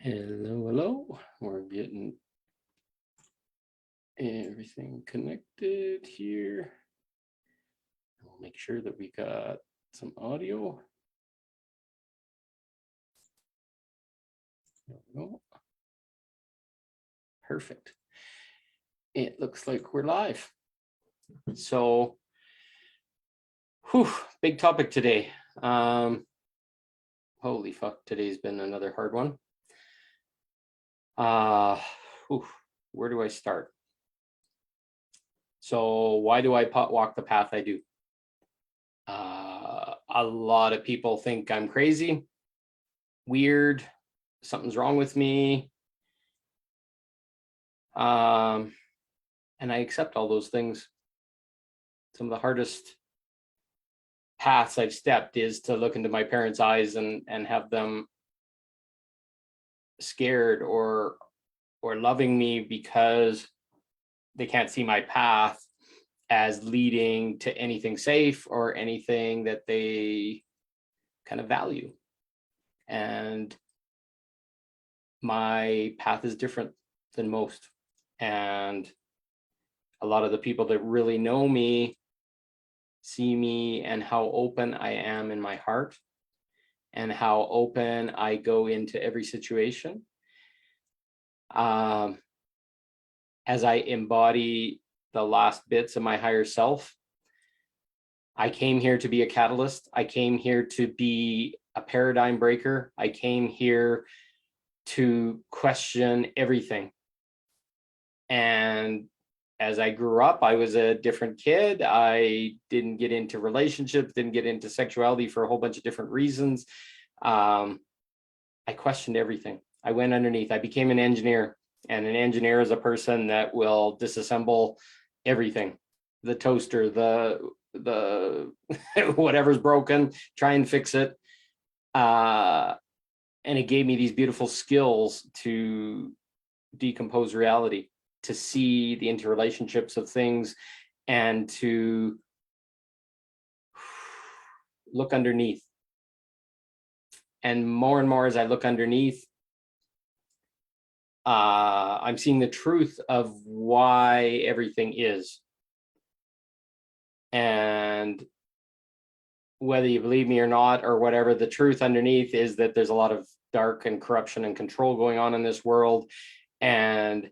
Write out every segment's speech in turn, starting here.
Hello, hello. We're getting everything connected here. We'll make sure that we got some audio. There we go. Perfect. It looks like we're live. So, big topic today. Holy fuck, today's been another hard one. Where do I start? So why do I walk the path I do? A lot of people think I'm crazy, weird, something's wrong with me. And I accept all those things. Some of the hardest paths I've stepped is to look into my parents' eyes and have them scared or loving me because they can't see my path as leading to anything safe or anything that they kind of value. And my path is different than most. And a lot of the people that really know me see me and how open I am in my heart and how open I go into every situation. As I embody the last bits of my higher self, I came here to be a catalyst. I came here to be a paradigm breaker. I came here to question everything. And as I grew up, I was a different kid. I didn't get into relationships, didn't get into sexuality for a whole bunch of different reasons. I questioned everything. I went underneath. I became an engineer, and an engineer is a person that will disassemble everything. The toaster, the whatever's broken, try and fix it. And it gave me these beautiful skills to decompose reality, to see the interrelationships of things, and to look underneath. And more as I look underneath, I'm seeing the truth of why everything is. And whether you believe me or not, or whatever, the truth underneath is that there's a lot of dark and corruption and control going on in this world. And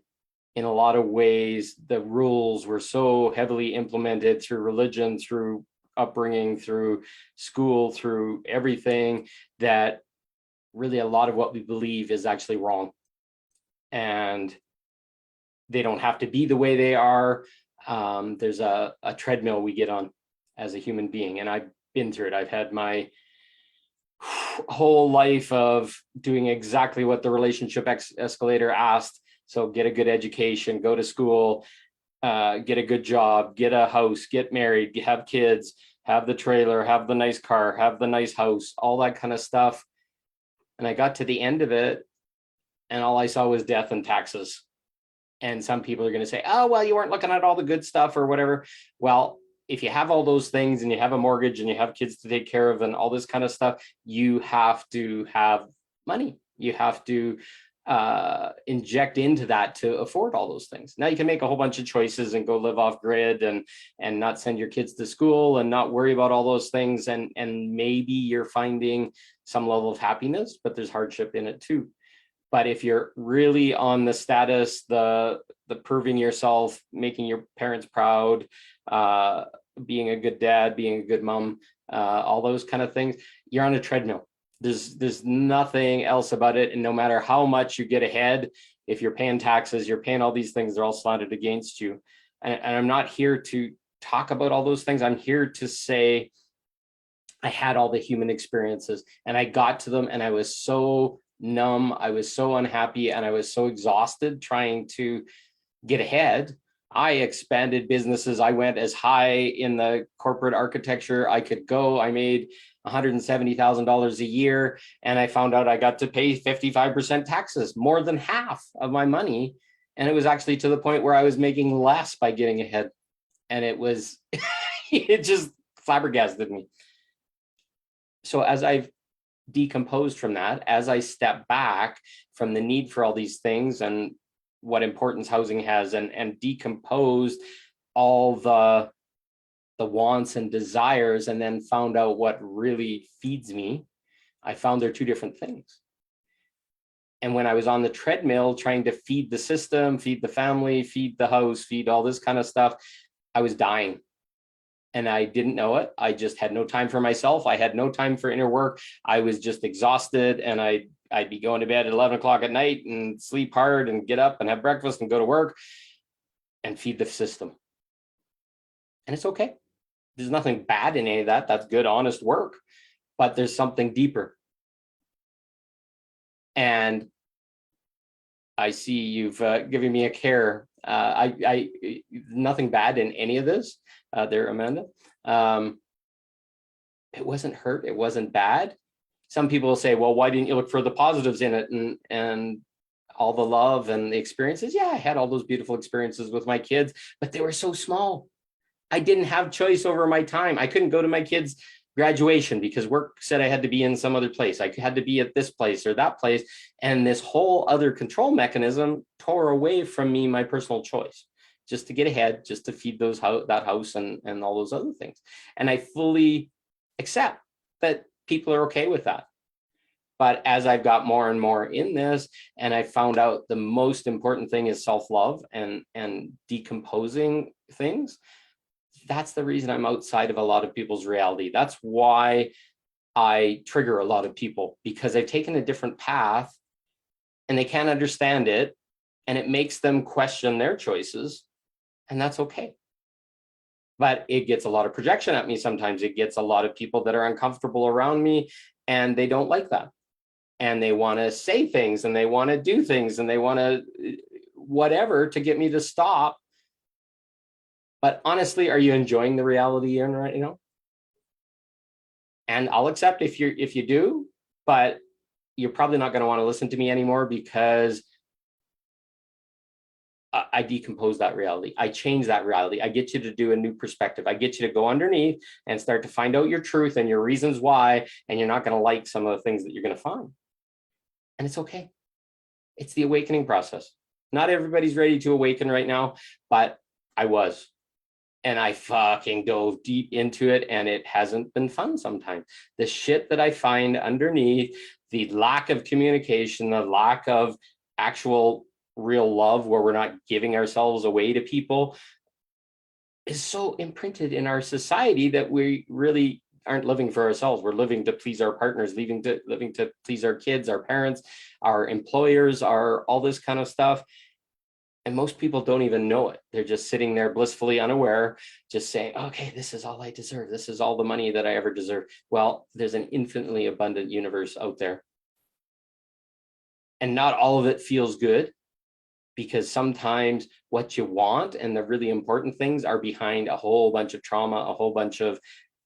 in a lot of ways, the rules were so heavily implemented through religion, through upbringing, through school, through everything, that really a lot of what we believe is actually wrong. And they don't have to be the way they are. There's a treadmill we get on as a human being, and I've been through it. I've had my whole life of doing exactly what the relationship escalator asked. So get a good education, go to school, get a good job, get a house, get married, have kids, have the trailer, have the nice car, have the nice house, all that kind of stuff. And I got to the end of it, and all I saw was death and taxes. And some people are going to say, oh, well, you weren't looking at all the good stuff or whatever. Well, if you have all those things and you have a mortgage and you have kids to take care of and all this kind of stuff, you have to have money. You have to inject into that to afford all those things. Now you can make a whole bunch of choices and go live off grid and not send your kids to school and not worry about all those things. And maybe you're finding some level of happiness, but there's hardship in it too. But if you're really on the status, the proving yourself, making your parents proud, being a good dad, being a good mom, all those kind of things, you're on a treadmill. There's nothing else about it. And no matter how much you get ahead, if you're paying taxes, you're paying all these things, they're all slanted against you. And I'm not here to talk about all those things. I'm here to say I had all the human experiences and I got to them, and I was so numb, I was so unhappy, and I was so exhausted trying to get ahead. I expanded businesses. I went as high in the corporate architecture I could go. I made $170,000 a year, and I found out I got to pay 55% taxes, more than half of my money. And it was actually to the point where I was making less by getting ahead. And it was, it just flabbergasted me. So as I've decomposed from that, as I step back from the need for all these things and what importance housing has, and decomposed all the wants and desires, and then found out what really feeds me, I found they're two different things. And when I was on the treadmill trying to feed the system, feed the family, feed the house, feed all this kind of stuff, I was dying. And I didn't know it. I just had no time for myself. I had no time for inner work. I was just exhausted, and I'd be going to bed at 11 o'clock at night and sleep hard and get up and have breakfast and go to work and feed the system. And it's okay. There's nothing bad in any of that. That's good, honest work. But there's something deeper. And I see you've given me a care. Nothing bad in any of this there, Amanda. It wasn't hurt. It wasn't bad. Some people will say, well, why didn't you look for the positives in it and all the love and the experiences? Yeah, I had all those beautiful experiences with my kids, but they were so small. I didn't have choice over my time. I couldn't go to my kids' graduation because work said I had to be in some other place. I had to be at this place or that place. And this whole other control mechanism tore away from me my personal choice, just to get ahead, just to feed that house and all those other things. And I fully accept that people are okay with that. But as I've got more and more in this, and I found out the most important thing is self-love and decomposing things, that's the reason I'm outside of a lot of people's reality. That's why I trigger a lot of people, because they've taken a different path and they can't understand it, and it makes them question their choices, and that's okay. But it gets a lot of projection at me sometimes. It gets a lot of people that are uncomfortable around me, and they don't like that. And they want to say things, and they want to do things, and they want to whatever to get me to stop. But honestly, are you enjoying the reality you're in right now? And I'll accept if you do, but you're probably not going to want to listen to me anymore, because I decompose that reality. I change that reality. I get you to do a new perspective. I get you to go underneath and start to find out your truth and your reasons why, and you're not going to like some of the things that you're going to find. And it's okay. It's the awakening process. Not everybody's ready to awaken right now, but I was. And I fucking dove deep into it, and it hasn't been fun sometimes. The shit that I find underneath, the lack of communication, the lack of actual real love, where we're not giving ourselves away to people, is so imprinted in our society that we really aren't living for ourselves. We're living to please our partners, living to please our kids, our parents, our employers, our all this kind of stuff. And most people don't even know it. They're just sitting there blissfully unaware, just saying, okay, this is all I deserve. This is all the money that I ever deserve. Well, there's an infinitely abundant universe out there. And not all of it feels good, because sometimes what you want and the really important things are behind a whole bunch of trauma, a whole bunch of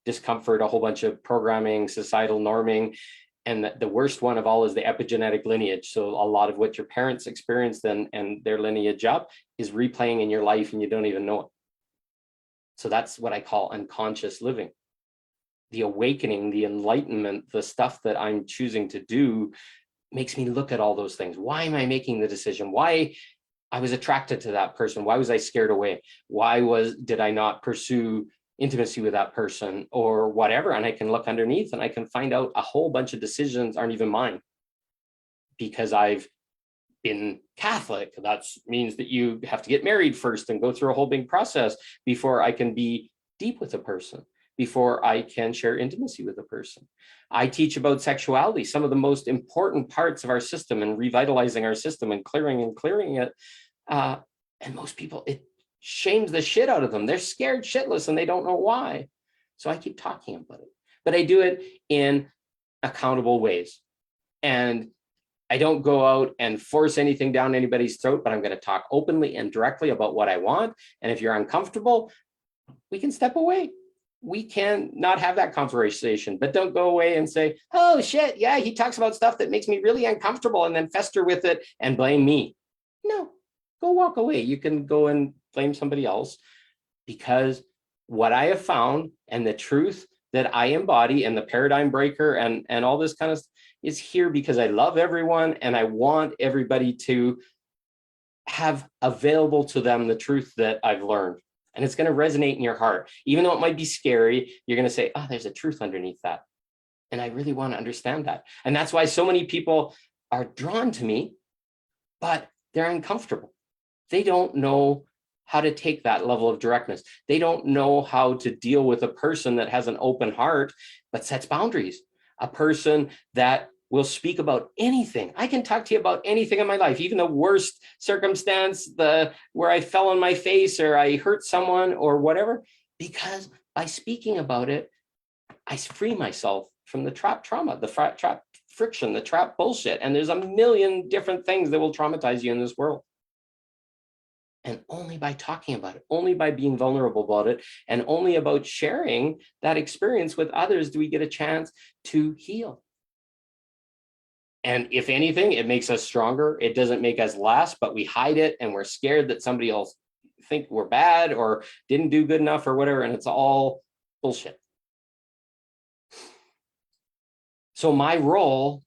discomfort, a whole bunch of programming, societal norming. And the worst one of all is the epigenetic lineage. So a lot of what your parents experienced and their lineage up is replaying in your life, and you don't even know it. So that's what I call unconscious living. The awakening, the enlightenment, the stuff that I'm choosing to do makes me look at all those things. Why am I making the decision? Why I was attracted to that person? Why was I scared away? Why did I not pursue intimacy with that person or whatever? And I can look underneath and I can find out a whole bunch of decisions aren't even mine, because I've been Catholic. That means that you have to get married first and go through a whole big process before I can be deep with a person, before I can share intimacy with a person. I teach about sexuality, some of the most important parts of our system, and revitalizing our system and clearing it. And most people, it shames the shit out of them. They're scared shitless and they don't know why. So I keep talking about it, but I do it in accountable ways. And I don't go out and force anything down anybody's throat, but I'm going to talk openly and directly about what I want. And if you're uncomfortable, we can step away. We can not have that conversation, but don't go away and say, oh shit, yeah, he talks about stuff that makes me really uncomfortable, and then fester with it and blame me. No, go walk away. You can go and blame somebody else, because what I have found, and the truth that I embody, and the paradigm breaker and all this kind of stuff is here because I love everyone and I want everybody to have available to them the truth that I've learned. And it's going to resonate in your heart. Even though it might be scary, you're going to say, oh, there's a truth underneath that. And I really want to understand that. And that's why so many people are drawn to me, but they're uncomfortable. They don't know how to take that level of directness. They don't know how to deal with a person that has an open heart, but sets boundaries. A person that will speak about anything. I can talk to you about anything in my life, even the worst circumstance, where I fell on my face or I hurt someone or whatever, because by speaking about it, I free myself from the trap trauma, the trap friction, the trap bullshit. And there's a million different things that will traumatize you in this world. And only by talking about it, only by being vulnerable about it, and only about sharing that experience with others do we get a chance to heal. And if anything, it makes us stronger. It doesn't make us less, but we hide it and we're scared that somebody else think we're bad or didn't do good enough or whatever. And it's all bullshit. So my role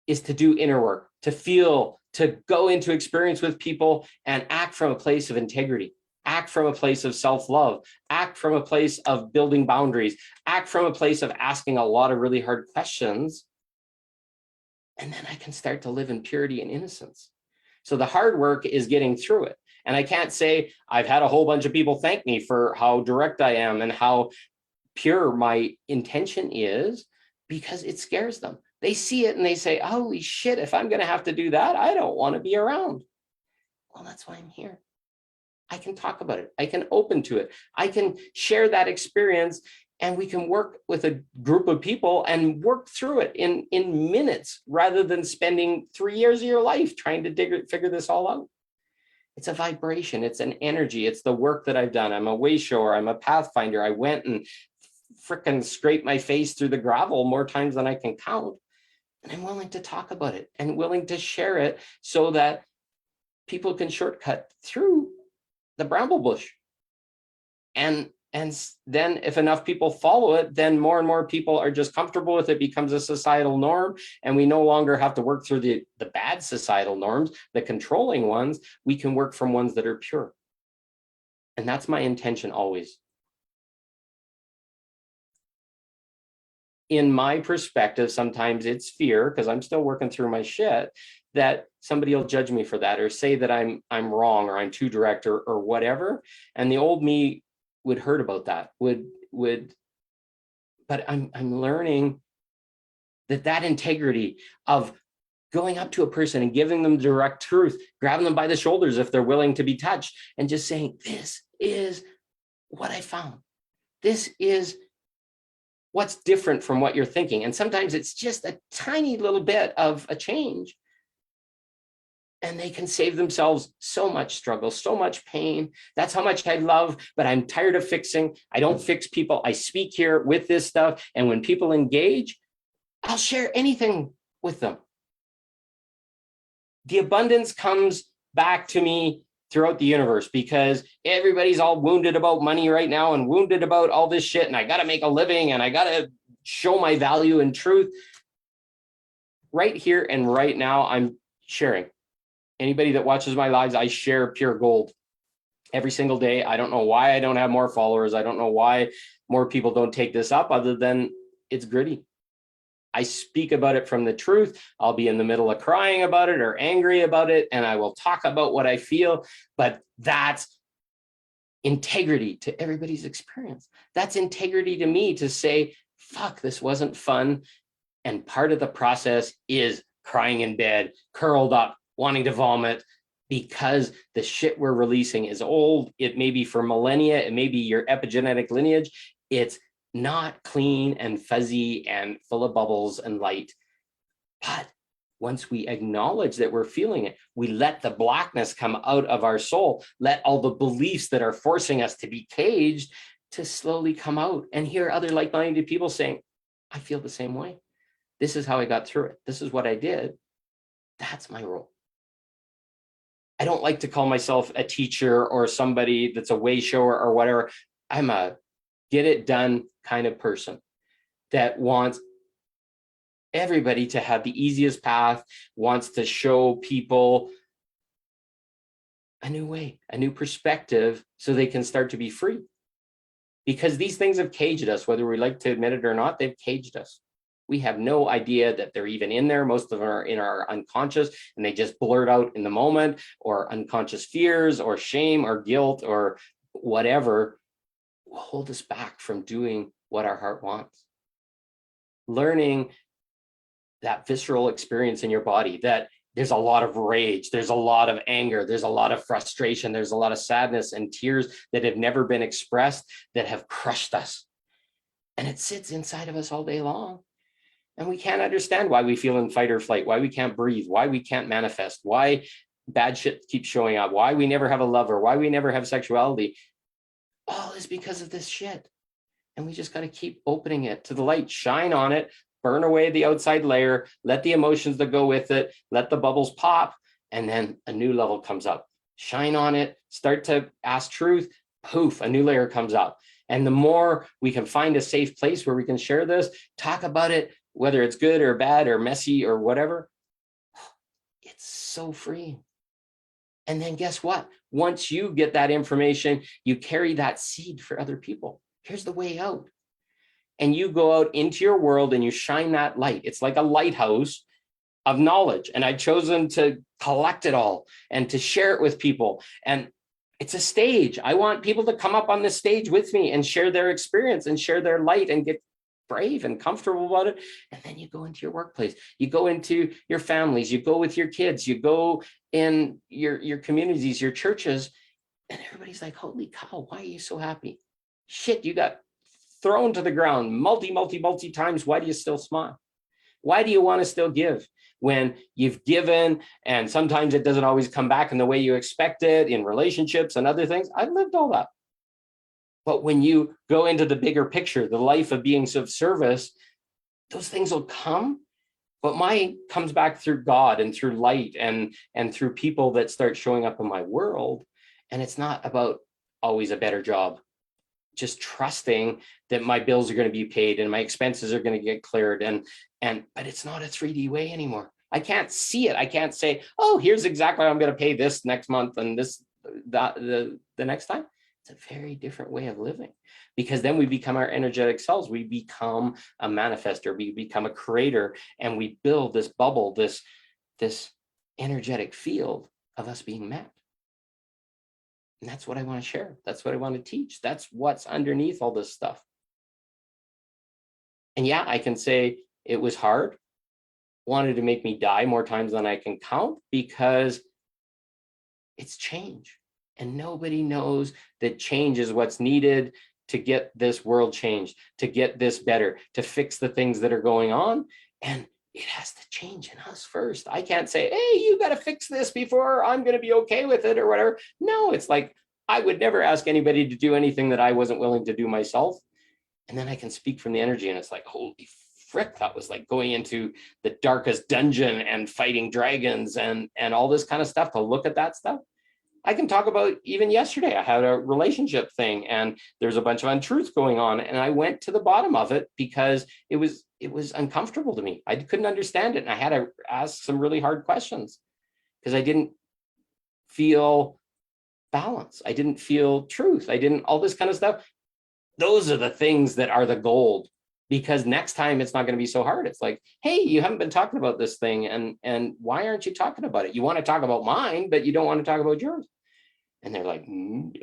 is to do inner work, to feel, to go into experience with people and act from a place of integrity, act from a place of self-love, act from a place of building boundaries, act from a place of asking a lot of really hard questions. And then I can start to live in purity and innocence. So the hard work is getting through it. And I can't say I've had a whole bunch of people thank me for how direct I am and how pure my intention is, because it scares them. They see it and they say, holy shit, if I'm going to have to do that, I don't want to be around. Well, that's why I'm here. I can talk about it. I can open to it. I can share that experience, and we can work with a group of people and work through it in minutes, rather than spending 3 years of your life trying to figure this all out. It's a vibration. It's an energy. It's the work that I've done. I'm a way shower. I'm a pathfinder. I went and frickin' scraped my face through the gravel more times than I can count. And I'm willing to talk about it and willing to share it so that people can shortcut through the bramble bush. And then if enough people follow it, then more and more people are just comfortable with it, becomes a societal norm. And we no longer have to work through the bad societal norms, the controlling ones. We can work from ones that are pure. And that's my intention always. In my perspective, sometimes it's fear, because I'm still working through my shit, that somebody will judge me for that or say that I'm wrong or I'm too direct or whatever. And the old me would hurt about that, but I'm learning that integrity of going up to a person and giving them direct truth, grabbing them by the shoulders if they're willing to be touched, and just saying, this is what I found. This is what's different from what you're thinking. And sometimes it's just a tiny little bit of a change. And they can save themselves so much struggle, so much pain. That's how much I love, but I'm tired of fixing. I don't fix people. I speak here with this stuff. And when people engage, I'll share anything with them. The abundance comes back to me throughout the universe, because everybody's all wounded about money right now and wounded about all this shit. And I got to make a living and I got to show my value and truth. Right here and right now, I'm sharing. Anybody that watches my lives, I share pure gold every single day. I don't know why I don't have more followers. I don't know why more people don't take this up, other than it's gritty. I speak about it from the truth. I'll be in the middle of crying about it or angry about it, and I will talk about what I feel, but that's integrity to everybody's experience. That's integrity to me, to say, fuck, this wasn't fun. And part of the process is crying in bed, curled up, wanting to vomit, because the shit we're releasing is old. It may be for millennia. It may be your epigenetic lineage. It's not clean and fuzzy and full of bubbles and light. But once we acknowledge that we're feeling it, we let the blackness come out of our soul, let all the beliefs that are forcing us to be caged to slowly come out, and hear other like-minded people saying, I feel the same way. This is how I got through it. This is what I did. That's my role. I don't like to call myself a teacher or somebody that's a way shower or whatever. I'm a get it done kind of person that wants everybody to have the easiest path, wants to show people a new way, a new perspective, so they can start to be free. Because these things have caged us, whether we like to admit it or not, they've caged us. We have no idea that they're even in there. Most of them are in our unconscious, and they just blurt out in the moment, or unconscious fears or shame or guilt or whatever will hold us back from doing what our heart wants. Learning that visceral experience in your body, that there's a lot of rage, there's a lot of anger, there's a lot of frustration, there's a lot of sadness and tears that have never been expressed, that have crushed us. And it sits inside of us all day long. And we can't understand why we feel in fight or flight, why we can't breathe, why we can't manifest, why bad shit keeps showing up, why we never have a lover, why we never have sexuality. All is because of this shit. And we just got to keep opening it to the light, shine on it, burn away the outside layer, let the emotions that go with it, let the bubbles pop, and then a new level comes up. Shine on it, start to ask truth, poof, a new layer comes up. And the more we can find a safe place where we can share this, talk about it, whether it's good or bad or messy or whatever, it's so freeing. And then guess what? Once you get that information, you carry that seed for other people. Here's the way out. And you go out into your world and you shine that light. It's like a lighthouse of knowledge. And I've chosen to collect it all and to share it with people. And it's a stage. I want people to come up on this stage with me and share their experience and share their light and get brave and comfortable about it. And then you go into your workplace, you go into your families, you go with your kids, you go in your communities, your churches, and everybody's like, holy cow, why are you so happy? Shit, you got thrown to the ground multi times. Why do you still smile? Why do you want to still give when you've given and sometimes it doesn't always come back in the way you expect it in relationships and other things? I've lived all that. But when you go into the bigger picture, the life of being of service, those things will come. But mine comes back through God and through light and through people that start showing up in my world. And it's not about always a better job. Just trusting that my bills are going to be paid and my expenses are going to get cleared. But it's not a 3D way anymore. I can't see it. I can't say, oh, here's exactly how I'm going to pay this next month and the next time. It's a very different way of living, because then we become our energetic selves. We become a manifester. We become a creator, and we build this bubble, this energetic field of us being met. And that's what I want to share. That's what I want to teach. That's what's underneath all this stuff. And yeah, I can say it was hard. Wanted to make me die more times than I can count, because it's change. And nobody knows that change is what's needed to get this world changed, to get this better, to fix the things that are going on. And it has to change in us first. I can't say, hey, you got to fix this before I'm going to be okay with it or whatever. No, it's like, I would never ask anybody to do anything that I wasn't willing to do myself. And then I can speak from the energy, and it's like, holy frick, that was like going into the darkest dungeon and fighting dragons and all this kind of stuff, to look at that stuff. I can talk about even yesterday, I had a relationship thing and there's a bunch of untruths going on. And I went to the bottom of it because it was uncomfortable to me. I couldn't understand it. And I had to ask some really hard questions because I didn't feel balance. I didn't feel truth. I didn't, all this kind of stuff. Those are the things that are the gold, because next time it's not going to be so hard. It's like, hey, you haven't been talking about this thing. And why aren't you talking about it? You want to talk about mine, but you don't want to talk about yours. And they're like,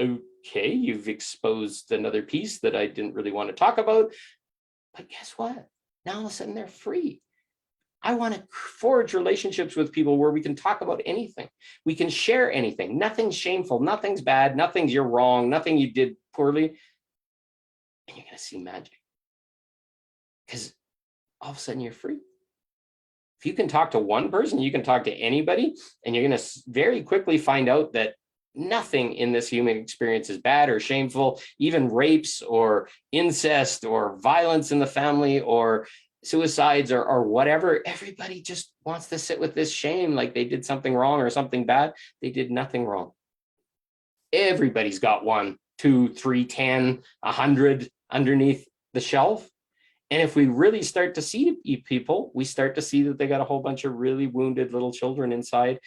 okay, you've exposed another piece that I didn't really want to talk about. But guess what? Now all of a sudden they're free. I want to forge relationships with people where we can talk about anything. We can share anything. Nothing's shameful. Nothing's bad. Nothing's you're wrong. Nothing you did poorly. And you're going to see magic. Because all of a sudden you're free. If you can talk to one person, you can talk to anybody, and you're going to very quickly find out that nothing in this human experience is bad or shameful. Even rapes or incest or violence in the family or suicides or whatever, everybody just wants to sit with this shame like they did something wrong or something bad. They did nothing wrong. Everybody's got 1, 2, 3, 10, 100 underneath the shelf. And if we really start to see people, we start to see that they got a whole bunch of really wounded little children inside.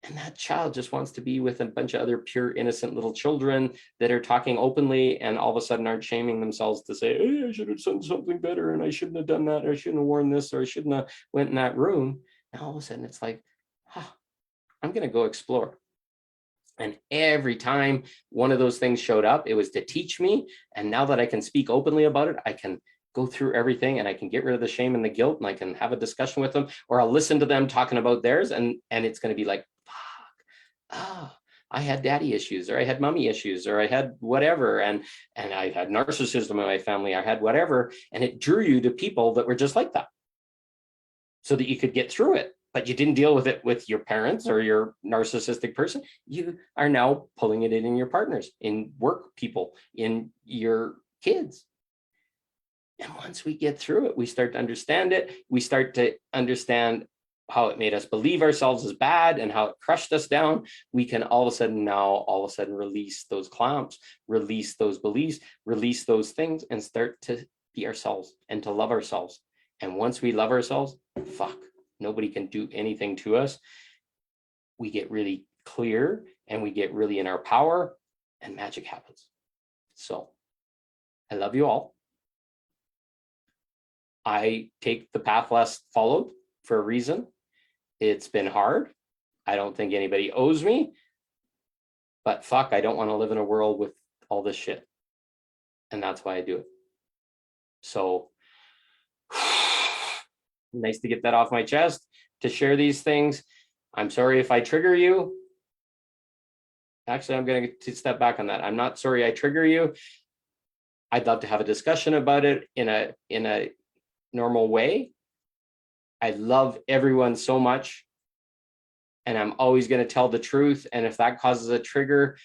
And that child just wants to be with a bunch of other pure, innocent little children that are talking openly and all of a sudden aren't shaming themselves to say, hey, I should have done something better and I shouldn't have done that, or I shouldn't have worn this, or I shouldn't have went in that room. And all of a sudden it's like, I'm going to go explore. And every time one of those things showed up, it was to teach me. And now that I can speak openly about it, I can go through everything and I can get rid of the shame and the guilt, and I can have a discussion with them, or I'll listen to them talking about theirs. And it's going to be like, I had daddy issues, or I had mommy issues, or I had whatever. And I had narcissism in my family. I had whatever. And it drew you to people that were just like that so that you could get through it. But you didn't deal with it with your parents or your narcissistic person. You are now pulling it in your partners, in work people, in your kids. And once we get through it, we start to understand it. We start to understand how it made us believe ourselves as bad and how it crushed us down. We can all of a sudden release those clamps, release those beliefs, release those things, and start to be ourselves and to love ourselves. And once we love ourselves, nobody can do anything to us. We get really clear and we get really in our power, and magic happens. So I love you all. I take the path less followed for a reason. It's been hard. I don't think anybody owes me, but I don't want to live in a world with all this shit. And that's why I do it. So nice to get that off my chest, to share these things. I'm sorry if I trigger you. Actually, I'm going to step back on that. I'm not sorry I trigger you. I'd love to have a discussion about it in a normal way. I love everyone so much, and I'm always going to tell the truth. And if that causes a trigger,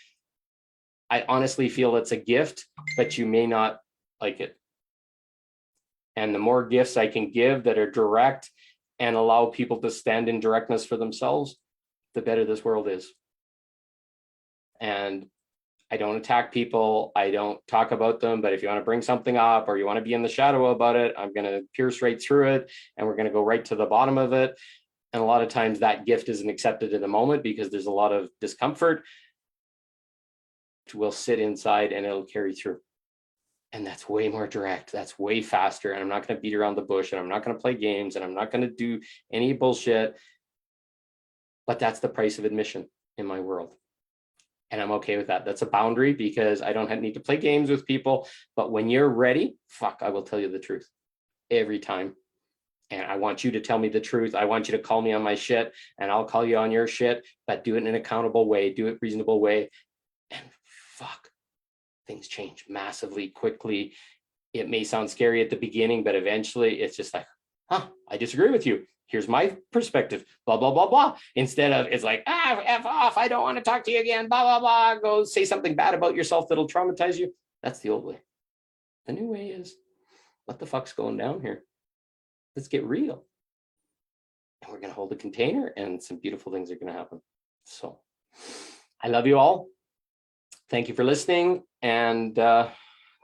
I honestly feel it's a gift, but you may not like it. And the more gifts I can give that are direct and allow people to stand in directness for themselves, the better this world is. And I don't attack people. I don't talk about them. But if you want to bring something up or you want to be in the shadow about it, I'm going to pierce right through it. And we're going to go right to the bottom of it. And a lot of times that gift isn't accepted in the moment because there's a lot of discomfort. We'll sit inside and it'll carry through. And that's way more direct. That's way faster. And I'm not going to beat around the bush, and I'm not going to play games, and I'm not going to do any bullshit. But that's the price of admission in my world. And I'm okay with that. That's a boundary because I don't need to play games with people. But when you're ready, I will tell you the truth every time. And I want you to tell me the truth. I want you to call me on my shit, and I'll call you on your shit, but do it in an accountable way, do it reasonable way. And things change massively quickly. It may sound scary at the beginning, but eventually it's just like, I disagree with you. Here's my perspective, blah, blah, blah, blah. Instead of it's like, F off, I don't want to talk to you again, blah, blah, blah. Go say something bad about yourself that'll traumatize you. That's the old way. The new way is, what the fuck's going down here? Let's get real. And we're going to hold a container, and some beautiful things are going to happen. So I love you all. Thank you for listening, and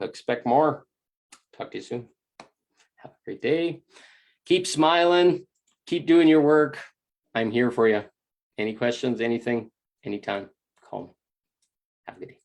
expect more. Talk to you soon. Have a great day. Keep smiling. Keep doing your work. I'm here for you. Any questions, anything, anytime, call me. Have a good day.